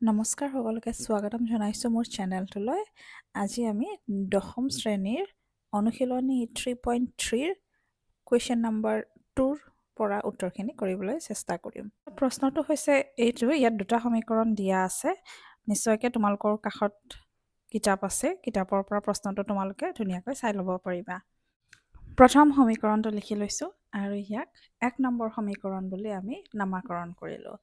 নমস্কাৰ সকলোকে স্বাগতম জনাইছোঁ মোৰ চেনেলটোলৈ। আজি আমি দশম শ্ৰেণীৰ অনুশীলনী 3.3ৰ কুৱেশ্যন নম্বৰ 2ৰ পৰা উত্তৰখিনি কৰিবলৈ চেষ্টা কৰিম। প্ৰশ্নটো হৈছে এইটো, ইয়াত দুটা সমীকৰণ দিয়া আছে। নিশ্চয়কৈ তোমালোকৰ কাষত কিতাপ আছে, কিতাপৰ পৰা প্ৰশ্নটো তোমালোকে ধুনীয়াকৈ চাই ল'ব পাৰিবা। প্ৰথম সমীকৰণটো লিখি লৈছোঁ আৰু ইয়াক 1 নম্বৰ সমীকৰণ বুলি আমি নামাকৰণ কৰিলোঁ।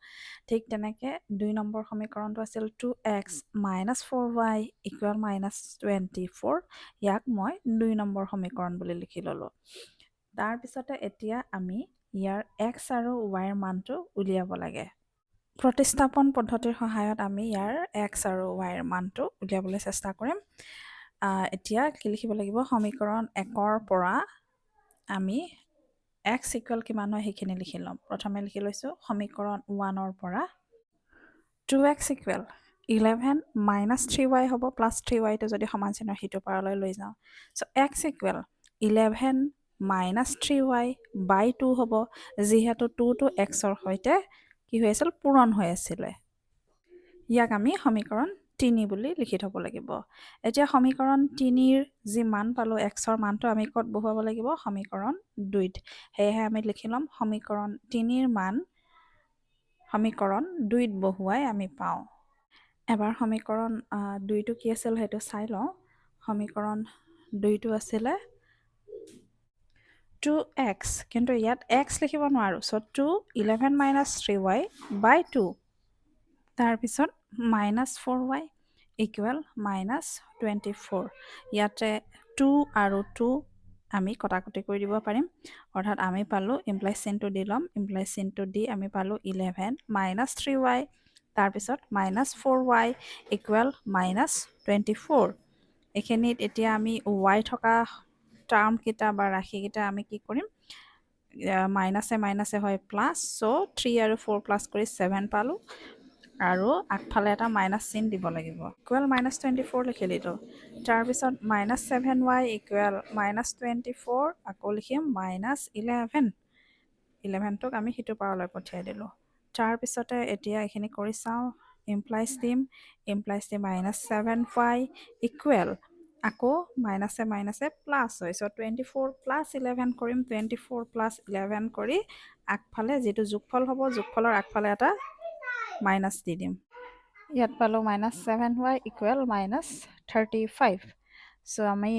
ঠিক তেনেকৈ 2 নম্বৰ সমীকৰণটো আছিল 2x - 4y = -24। ইয়াক মই 2 নম্বৰ সমীকৰণ বুলি লিখি ল'লোঁ। তাৰপিছতে এতিয়া আমি ইয়াৰ x আৰু y ৰ মানটো উলিয়াব লাগে। প্ৰতিস্থাপন পদ্ধতিৰ সহায়ত আমি ইয়াৰ x আৰু y ৰ মানটো উলিয়াবলৈ চেষ্টা কৰিম। এতিয়া কি লিখিব লাগিব, সমীকৰণ 1ৰ পৰা আমি x ইকুৱেল কিমান হয় সেইখিনি লিখি ল'ম। প্ৰথমে লিখি লৈছোঁ সমীকৰণ 1ৰ পৰা 2x ইকুৱেল 11 - 3y হ'ব, প্লাছ 3yটো যদি সমান চিহ্নৰ সিটো পাৰলৈ লৈ যাওঁ। চ' x ইকুৱেল 11 - 3y বাই 2 হ'ব, যিহেতু 2টো xৰ সৈতে কি হৈ আছিল, পূৰণ হৈ আছিলে। ইয়াক আমি সমীকৰণ 3 বুলি লিখি থ'ব লাগিব। এতিয়া সমীকৰণ 3ৰ যি মান পালোঁ, xৰ মানটো আমি ক'ত বহুৱাব লাগিব, সমীকৰণ 2ত। সেয়েহে আমি লিখি ল'ম সমীকৰণ 3ৰ মান সমীকৰণ 2ত বহুৱাই আমি পাওঁ। এবাৰ সমীকৰণ 2টো কি আছিল সেইটো চাই লওঁ। সমীকৰণ 2টো আছিলে 2x, কিন্তু ইয়াত x লিখিব নোৱাৰোঁ। চ' 2 11 - 3y বাই 2, তাৰপিছত -4y ইকুৱেল -24। ইয়াতে 2 আৰু 2 আমি কটাকটি কৰি দিব পাৰিম, অৰ্থাৎ আমি পালোঁ ইমপ্লাইজ চিনটো দি ল'ম। ইমপ্লাইজ চিনটো দি আমি পালোঁ 11 - 3y, তাৰপিছত -4y ইকুৱেল -24। এইখিনিত এতিয়া আমি y থকা টাৰ্মকেইটা বা ৰাশিকেইটা আমি কি কৰিম, মাইনাছে মাইনাছে হয় প্লাছ। চ' 3 আৰু 4 প্লাছ কৰি 7 পালোঁ, আৰু আগফালে এটা মাইনাছ চিন দিব লাগিব। ইকুৱেল -24 লিখি দিলোঁ। তাৰপিছত -7y ইকুৱেল -24, আকৌ লিখিম -11। 11টোক আমি সিটো পাৰলৈ পঠিয়াই দিলোঁ। তাৰপিছতে এতিয়া এইখিনি কৰি চাওঁ, ইমপ্লাইজ দিম -7y ইকুৱেল, আকৌ মাইনাছে মাইনাছে প্লাছ হয়। চ' 24 + 11 কৰিম, 24 + 11 কৰি আগফালে যিটো যোগফল হ'ব, যোগফলৰ আগফালে এটা মাইনাছ দি দিম। ইয়াত পালোঁ -7y ইকুৱেল -35। চ' আমি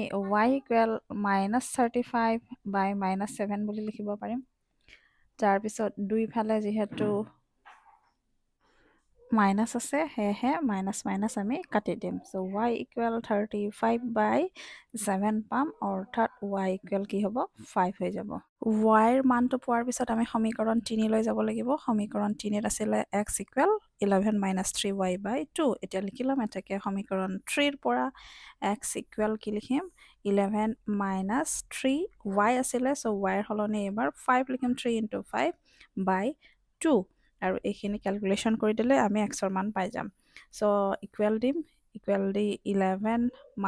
y ইকুৱেল -35 বাই -7 বুলি লিখিব পাৰিম। তাৰপিছত দুইফালে যিহেতু মাইনাছ আছে, সেয়েহে মাইনাছ মাইনাছ আমি কাটি দিম। চ' y ইকুৱেল 35 বাই 7 পাম, অৰ্থাৎ y ইকুৱেল কি হ'ব, 5 হৈ যাব। y ৰ মানটো পোৱাৰ পিছত আমি সমীকৰণ 3 লৈ যাব লাগিব। সমীকৰণ 3ত আছিলে x ইকুৱেল 11 - 3y বাই 2। এতিয়া লিখি ল'ম এতেকে সমীকৰণ 3ৰ পৰা x ইকুৱেল কি লিখিম, 11 - 3y আছিলে। চ' y ৰ সলনি এইবাৰ 5 লিখিম, 3 × 5 বাই 2, আৰু এইখিনি কেলকুলেশ্যন কৰি দিলে আমি xৰ মান পাই যাম। চ' ইকুৱেল দিম, ইকুৱেল দি 11 -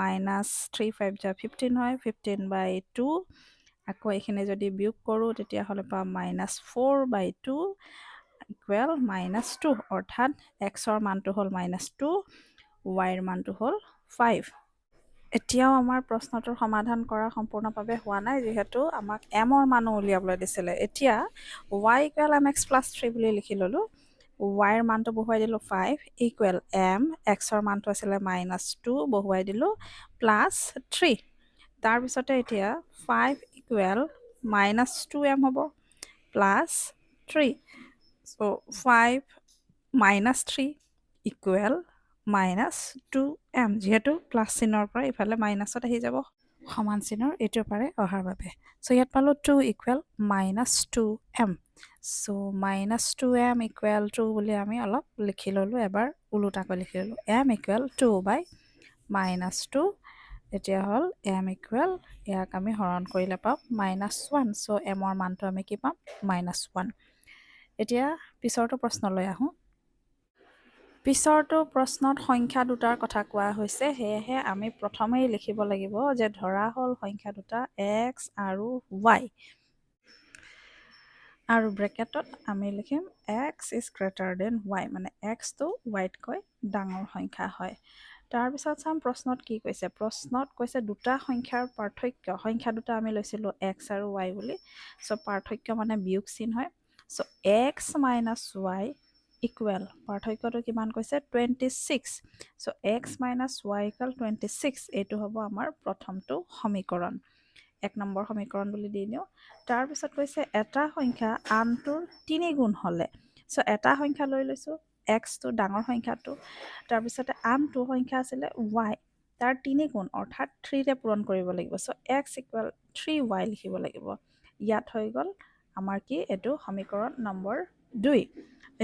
3 5 × 15 হয়, 15 বাই 2। আকৌ এইখিনি যদি বিয়োগ কৰোঁ তেতিয়াহ'লে পাম -4 বাই 2 ইকুৱেল -2, অৰ্থাৎ xৰ মানটো হ'ল -2, y ৰ মানটো হ'ল 5। এতিয়াও আমাৰ প্ৰশ্নটোৰ সমাধান কৰা সম্পূৰ্ণভাৱে হোৱা নাই, যিহেতু আমাক m ৰ মানো উলিয়াবলৈ দিছিলে। এতিয়া y ইকুৱেল mx + 3 বুলি লিখি ল'লোঁ। y ৰ মানটো বহুৱাই দিলোঁ 5 ইকুৱেল m, xৰ মানটো আছিলে -2, বহুৱাই দিলোঁ +3। তাৰপিছতে এতিয়া 5 ইকুৱেল -2m হ'ব +3। চ' 5 - 3 ইকুৱেল -2m, যিহেতু প্লাছ চিনৰ পৰা ইফালে মাইনাছত আহি যাব, সমান চিনৰ এইটোৰ পাৰে অহাৰ বাবে। চ' ইয়াত পালোঁ 2 ইকুৱেল -2m। চ' -2m ইকুৱেল 2 বুলি আমি অলপ লিখি ল'লোঁ, এবাৰ ওলোটাকৈ লিখি ল'লোঁ। m ইকুৱেল 2 বাই -2, এতিয়া হ'ল m ইকুৱেল, ইয়াক আমি হৰণ কৰিলে পাম -1। চ' m ৰ মানটো আমি কি পাম, -1। এতিয়া পিছৰটো প্ৰশ্নলৈ আহোঁ। পিছৰটো প্ৰশ্নত সংখ্যা দুটাৰ কথা কোৱা হৈছে, সেয়েহে আমি প্ৰথমেই লিখিব লাগিব যে ধৰা হ'ল সংখ্যা দুটা x আৰু y, আৰু ব্ৰেকেটত আমি লিখিম x is greater than y, মানে xটো yতকৈ ডাঙৰ সংখ্যা হয়। তাৰপিছত চাম প্ৰশ্নত কি কৈছে। প্ৰশ্নত কৈছে দুটা সংখ্যাৰ পাৰ্থক্য, সংখ্যা দুটা আমি লৈছিলোঁ এক্স আৰু ৱাই বুলি। চ' পাৰ্থক্য মানে বিয়োগ চিন হয়। চ' এক্স মাইনাছ ৱাই ইকুৱেল, পাৰ্থক্যটো কিমান কৈছে 26। চ' এক্স মাইনাছ ৱাই ইকুৱেল 26, এইটো হ'ব আমাৰ প্ৰথমটো সমীকৰণ, 1 নম্বৰ সমীকৰণ বুলি দি দিওঁ। তাৰপিছত কৈছে এটা সংখ্যা আনটোৰ 3 গুণ হ'লে। চ' এটা সংখ্যা লৈ লৈছোঁ এক্সটো ডাঙৰ সংখ্যাটো, তাৰপিছতে আনটো সংখ্যা আছিলে ৱাই, তাৰ 3 গুণ অৰ্থাৎ 3ৰে পূৰণ কৰিব লাগিব। চ' এক্স ইকুৱেল 3y লিখিব লাগিব। ইয়াত হৈ গ'ল আমাৰ কি, এইটো সমীকৰণ নম্বৰ 2।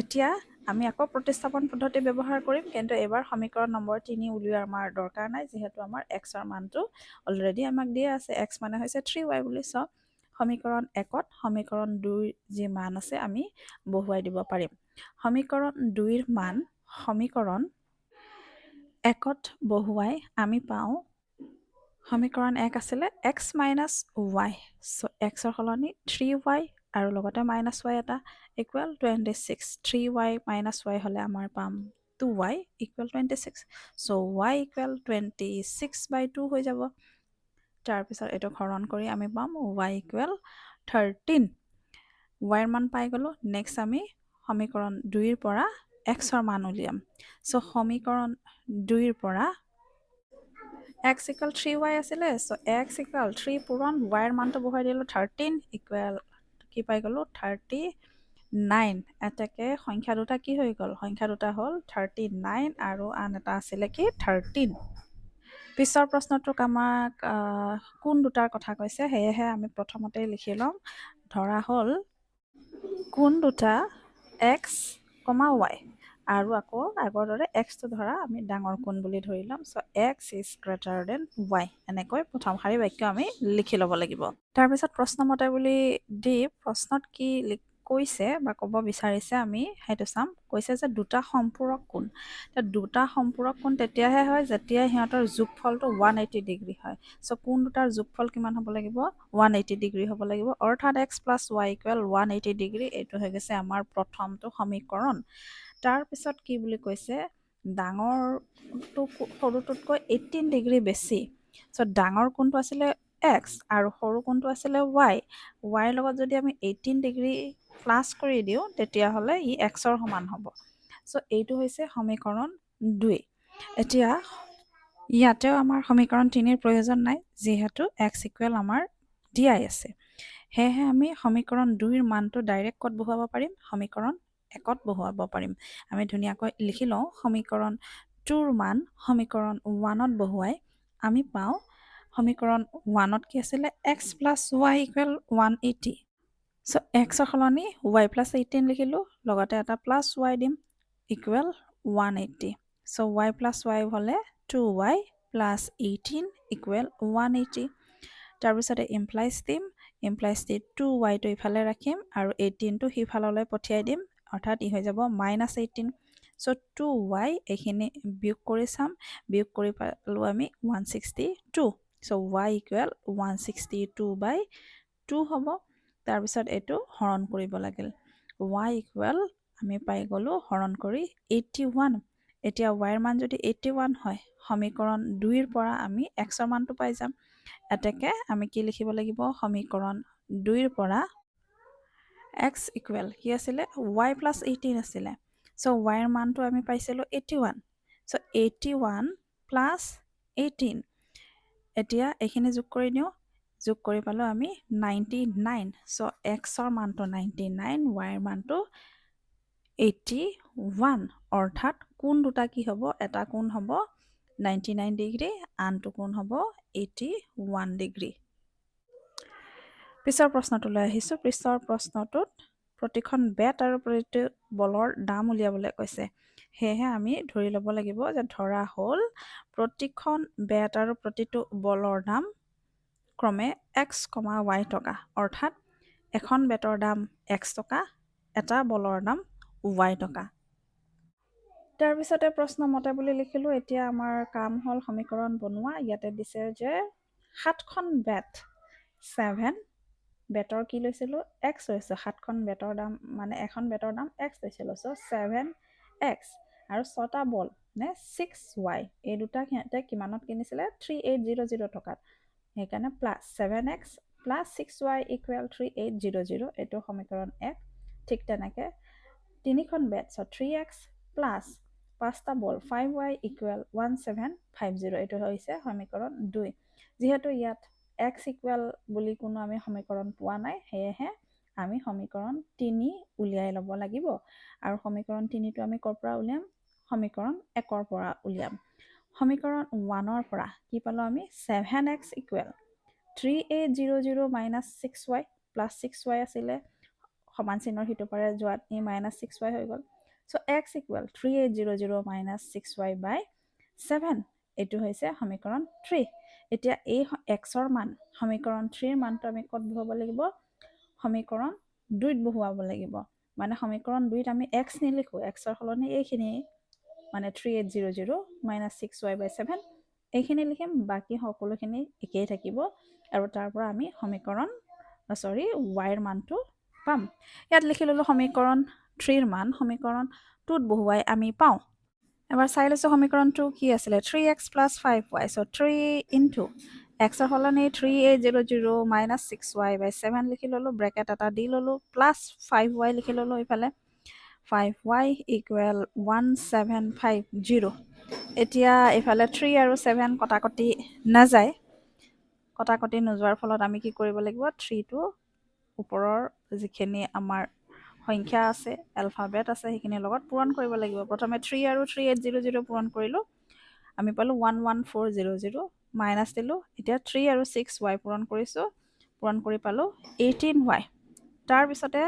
এতিয়া আমি আকৌ প্ৰতিস্থাপন পদ্ধতি ব্যৱহাৰ কৰিম, কিন্তু এইবাৰ সমীকৰণ নম্বৰ 3 উলিওৱাৰ আমাৰ দৰকাৰ নাই, যিহেতু আমাৰ এক্সৰ মানটো অলৰেডি আমাক দিয়া আছে, এক্স মানে হৈছে 3y বুলি। চ' সমীকৰণ 1ত সমীকৰণ 2ৰ যি মান আছে আমি বহুৱাই দিব পাৰিম। সমীকৰণ 2ৰ মান সমীকৰণ 1ত বহুৱাই আমি পাওঁ, সমীকৰণ 1 আছিলে এক্স মাইনাছ ৱাই। চ' এক্সৰ সলনি 3y আৰু লগতে মাইনাছ ৱাই এটা ইকুৱেল 26। 3y মাইনাছ ৱাই হ'লে আমাৰ পাম 2y ইকুৱেল 26। চ' y ইকুৱেল 26/2 হৈ যাব। তাৰপিছত এইটো হৰণ কৰি আমি পাম y ইকুৱেল 13। ৱাইৰ মান পাই গ'লোঁ। নেক্সট আমি সমীকৰণ 2ৰ পৰা এক্সৰ মান উলিয়াম। চ' সমীকৰণ 2ৰ পৰা এক্স ইকুৱেল 3y আছিলে। চ' এক্স ইকুৱেল 3 পূৰণ ৱাইৰ মানটো বহুৱাই দিলোঁ 13 ইকুৱেল কি পাই গ'লোঁ 39। এতেকে সংখ্যা দুটা কি হৈ গ'ল, সংখ্যা দুটা হ'ল 39 আৰু আন এটা আছিলে কি 13। পিছৰ প্ৰশ্নটোক আমাক কোন দুটাৰ কথা কৈছে, সেয়েহে আমি প্ৰথমতে লিখি ল'ম। ধৰা হ'ল কোন দুটা এক্স কমা ৱাই, আৰু আকৌ আগৰ দৰে এক্সটো ধৰা আমি ডাঙৰ কোণ বুলি ধৰি ল'ম। So' X is greater than Y, এনেকৈ প্ৰথম শাৰী বাক্য আমি লিখি ল'ব লাগিব। তাৰপিছত প্ৰশ্নমতে বুলি দি প্ৰশ্নত কি কৈছে বা ক'ব বিচাৰিছে আমি সেইটো চাম। কৈছে যে দুটা সম্পূৰক কোণ, দুটা সম্পূৰক কোণ তেতিয়াহে হয় যেতিয়া সিহঁতৰ যোগফলটো 180 ডিগ্ৰী হয়। চ' কোণ দুটাৰ যোগফল কিমান হ'ব লাগিব 180 ডিগ্ৰী হ'ব লাগিব, অৰ্থাৎ x plus Y equal 180 degree. এইটো হৈ গৈছে আমাৰ প্ৰথমটো সমীকৰণ। তাৰপিছত কি বুলি কৈছে, ডাঙৰটো সৰুটোতকৈ 18 ডিগ্ৰী বেছি। চ' ডাঙৰ কোণটো আছিলে এক্স আৰু সৰু কোণটো আছিলে ৱাই। ৱাইৰ লগত যদি আমি 18 ডিগ্ৰী প্লাছ কৰি দিওঁ তেতিয়াহ'লে ই এক্সৰ সমান হ'ব। চ' এইটো হৈছে সমীকৰণ 2। এতিয়া ইয়াতেও আমাৰ সমীকৰণ 3ৰ প্ৰয়োজন নাই, যিহেতু এক্স ইকুৱেল আমাৰ দিয়াই আছে। সেয়েহে আমি সমীকৰণ 2ৰ মানটো ডাইৰেক্ট ক'ত বহুৱাব পাৰিম, সমীকৰণ 1ত বহুৱাব পাৰিম। আমি ধুনীয়াকৈ লিখি লওঁ, সমীকৰণ 2ৰ মান সমীকৰণ 1ত বহুৱাই আমি পাওঁ সমীকৰণ 1ত কি আছিলে এক্স প্লাছ ৱাই ইকুৱেল 180। চ' এক্সৰ সলনি ৱাই প্লাছ 18 লিখিলোঁ, লগতে এটা প্লাছ ৱাই দিম ইকুৱেল 180। চ' ৱাই প্লাছ ৱাই হ'লে 2y প্লাছ 18 ইকুৱেল 180। তাৰপিছতে ইমপ্লাইজ দিম, ইমপ্লাইজ দি 2yটো ইফালে ৰাখিম আৰু 18টো সিফাললৈ পঠিয়াই দিম, অৰ্থাৎ ই হৈ যাব -18। চ' 2y এইখিনি বিয়োগ কৰি চাম, বিয়োগ কৰি পালোঁ আমি 162। চ' y ইকুৱেল 162/2 হ'ব। তাৰপিছত এইটো হৰণ কৰিব লাগিল, y ইকুৱেল আমি পাই গ'লোঁ হৰণ কৰি 81। এতিয়া ৱাইৰ মান যদি 81 হয়, সমীকৰণ 2ৰ পৰা আমি এক্সৰ মানটো পাই যাম। এতেকে আমি কি লিখিব লাগিব, সমীকৰণ 2ৰ পৰা এক্স ইকুৱেল কি আছিলে ৱাই প্লাছ 18 আছিলে। চ' ৱাইৰ মানটো আমি পাইছিলোঁ 81। চ' 81 প্লাছ 18, এতিয়া এইখিনি যোগ কৰি দিওঁ, যোগ কৰি পালোঁ আমি 99। চ' এক্সৰ মানটো 99, ৱাইৰ মানটো 81, অৰ্থাৎ কোণ দুটা কি হ'ব, এটা কোণ হ'ব 99 ডিগ্ৰী, আনটো কোণ হ'ব 81 ডিগ্ৰী। পিছৰ প্ৰশ্নটোলৈ আহিছোঁ। পিছৰ প্ৰশ্নটোত প্ৰতিখন বেট আৰু প্ৰতিটো বলৰ দাম উলিয়াবলৈ কৈছে। সেয়েহে আমি ধৰি ল'ব লাগিব যে ধৰা হ'ল প্ৰতিখন বেট আৰু প্ৰতিটো বলৰ দাম ক্ৰমে এক্স, ৱাই টকা, অৰ্থাৎ এখন বেটৰ দাম এক্স টকা, এটা বলৰ দাম ৱাই টকা। তাৰপিছতে প্ৰশ্নমতে বুলি লিখিলোঁ। এতিয়া আমাৰ কাম হ'ল সমীকৰণ বনোৱা। ইয়াতে দিছে যে 7খন বেট 7 বেটৰ কি লৈছিলোঁ এক্স লৈছোঁ, 7খন বেটৰ দাম মানে এখন বেটৰ দাম এক্স লৈছিলোঁ। চ' 7x আৰু 6টা বল নে 6y এই দুটা সিহঁতে কিমানত কিনিছিলে 3800 টকাত সেইকাৰণে plus 7x plus 6y equal 3800 এইটো সমীকৰণ 1 ঠিক তেনেকৈ তিনিখন বেট চ 3x প্লাছ 5টা বল 5y ইকুৱেল 1750 এইটো হৈছে সমীকৰণ 2 যিহেতু ইয়াত x ইকুৱেল বুলি কোনো আমি সমীকৰণ পোৱা নাই সেয়েহে আমি সমীকৰণ 3 উলিয়াই ল'ব লাগিব আৰু সমীকৰণ 3টো আমি ক'ৰ পৰা উলিয়াম সমীকৰণ 1ৰ পৰা উলিয়াম সমীকৰণ 1ৰ পৰা কি পালো আমি 7x equal 3800 minus 6y plus 6y আছিলে সমান চিহ্নৰ সিটো পাৰে যোৱাত ই মাইনাছ 6y হৈ গ'ল চ' x ইকুৱেল 3800 মাইনাছ 6y বাই 7 এইটো হৈছে সমীকৰণ 3 এতিয়া এই xৰ মান সমীকৰণ 3ৰ মানটো আমি ক'ত বহাব লাগিব সমীকৰণ 2ত বহুৱাব লাগিব মানে সমীকৰণ 2ত আমি x নিলিখো xৰ সলনি এইখিনি মানে 3800 মাইনাছ 6y বাই 7 এইখিনি লিখিম বাকী সকলোখিনি একেই থাকিব আৰু তাৰ পৰা আমি সমীকৰণ yৰ মানটো পাম ইয়াত লিখি ল'লো সমীকৰণ 3ৰ মান সমীকৰণ 2ত বহুৱাই আমি পাওঁ এবাৰ চাই লৈছোঁ সমীকৰণটো কি আছিলে 3x প্লাছ 5y চ' 3 ইনটু xৰ সলনি 3800 মাইনাছ 6y বাই 7 লিখি ল'লোঁ ব্ৰেকেট এটা দি ল'লোঁ প্লাছ 5y লিখি ল'লোঁ এইফালে 5y ইকুৱেল 1750 এতিয়া এইফালে 3 আৰু 7 কটাকটি নাযায় কটাকটি নোযোৱাৰ ফলত আমি কি কৰিব লাগিব 3টো ওপৰৰ যিখিনি আমাৰ সংখ্যা আছে এলফাবেট আছে সেইখিনিৰ লগত পূৰণ কৰিব লাগিব প্ৰথমে 3 আৰু 3800 পূৰণ কৰিলোঁ আমি পালোঁ 11400 মাইনাছ দিলোঁ এতিয়া 3 আৰু 6y পূৰণ কৰিছোঁ পূৰণ কৰি পালোঁ 18y তাৰপিছতে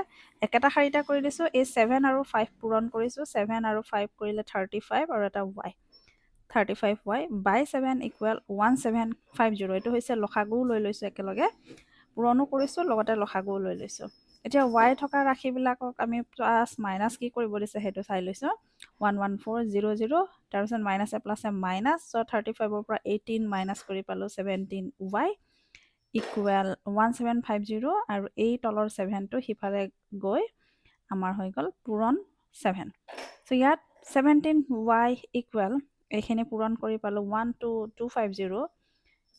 একেটা শাৰীটা কৰি দিছোঁ এই 7 আৰু 5 পূৰণ কৰিছোঁ 7 আৰু 5 কৰিলে 35 আৰু এটা y 35y বাই 7 ইকুৱেল 1750 এইটো হৈছে লসাগুও লৈ লৈছোঁ একেলগে পূৰণো কৰিছোঁ লগতে লসাগুও লৈ লৈছোঁ এতিয়া y থকা ৰাশিবিলাকক আমি প্লাছ মাইনাছ কি কৰিব দিছে সেইটো চাই লৈছোঁ 11400 তাৰপিছত মাইনাছে প্লাছে মাইনাছ চ' 35ৰ পৰা 18 মাইনাছ কৰি পালোঁ 17y ইকুৱেল 1750 আৰু এই তলৰ 7টো সিফালে গৈ আমাৰ হৈ গ'ল পূৰণ 7 চ' ইয়াত 17y ইকুৱেল এইখিনি পূৰণ কৰি পালোঁ 12250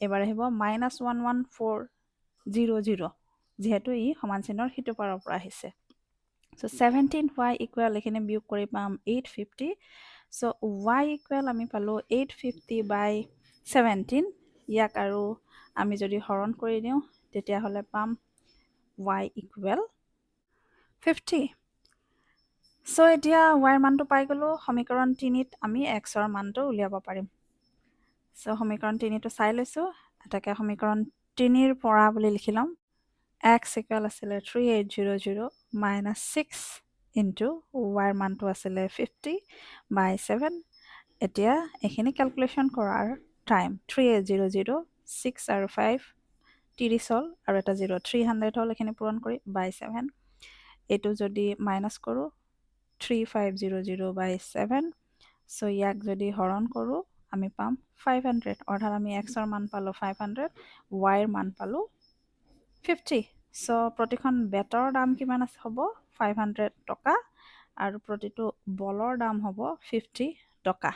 এবাৰ আহিব মাইনাছ 11400 যিহেতু ই সমান চিহ্নৰ সিটো পাৰৰ পৰা আহিছে চ' 17y ইকুৱেল এইখিনি বিয়োগ কৰি পাম 850 চ' y ইকুৱেল আমি পালোঁ 850 বাই 17 ইয়াক আৰু আমি যদি হৰণ কৰি দিওঁ তেতিয়াহ'লে পাম y ইকুৱেল 50 চ' এতিয়া yৰ মানটো পাই গ'লোঁ সমীকৰণ 3ত আমি xৰ মানটো উলিয়াব পাৰিম চ' সমীকৰণ 3টো চাই লৈছোঁ এটাকে সমীকৰণ 3ৰ পৰা বুলি লিখি ল'ম x ইকুৱেল আছিলে 3800 মাইনাছ 6 ইনটু yৰ মানটো আছিলে 50 বাই 7 এতিয়া এইখিনি কেলকুলেশ্যন কৰাৰ টাইম 3800 6 আৰু 5 30 হ'ল আৰু এটা 0 300 হ'ল এইখিনি পূৰণ কৰি বাই 7 এইটো যদি মাইনাছ কৰোঁ 3500 বাই 7 চ' ইয়াক যদি হৰণ কৰোঁ আমি পাম 500 অৰ্থাৎ আমি xৰ মান পালোঁ 500 yৰ মান পালোঁ 50 চ' প্ৰতিখন বেটৰ দাম কিমান হ'ব 500 টকা আৰু প্ৰতিটো বলৰ দাম হ'ব 50 টকা